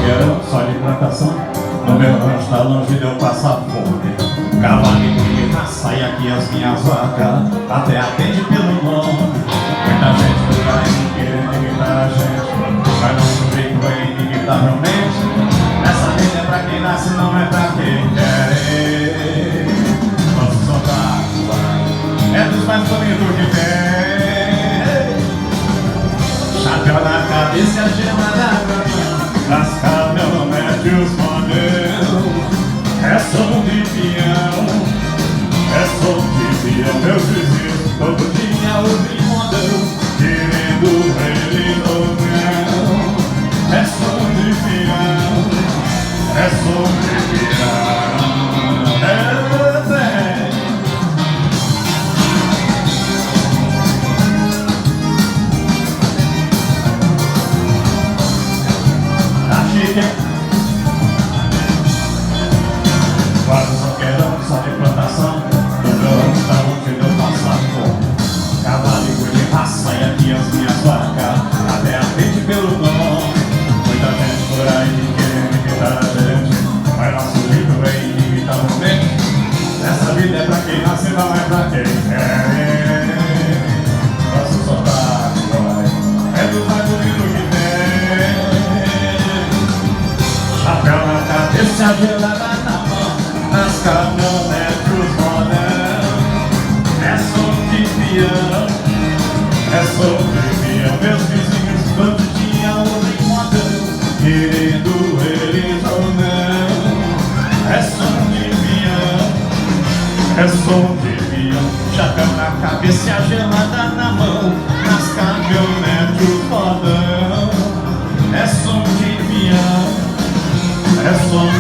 mangueirão, só de plantação. No meu rancho tá longe de eu passar fome. Cavalinho de raça e aqui as minhas vacas até atende pelo nome. Muita gente por aí querendo imitar a gente, mas nosso brinco é inevitavelmente. Essa vida é pra quem nasce, não é pra quem quer. Nosso soldado é dos mais bonitos que tem. Chapéu na cabeça e a gema na cama, as caminhonetes e os modelos. É som de peão, é som de peão. Meus vizinhos todo dia ouvem modão, querendo ele ou não. É som de peão, é som de peão. Vários mangueirão, só de plantação. No meu rancho tá longe de eu passar fome. Cavalinho de raça e aqui as minhas vacas até atende pelo nome. Muita gente por aí querendo imitar a gente, mas nosso jeito vem inevitavelmente. Essa vida é pra quem nasce, não é pra quem quer. Nosso soldado é do mais bonito que tem. Chapéu na cabeça, a gelada na mão, nas caminhonetes os modão. É som de peão, é som de peão. Meus vizinhos todo dia ouvem modão, querendo eles ou não. É som de peão, é som de peão. Chapéu na cabeça e a gelada na mão, nas caminhonetes os modão. É som de peão, é som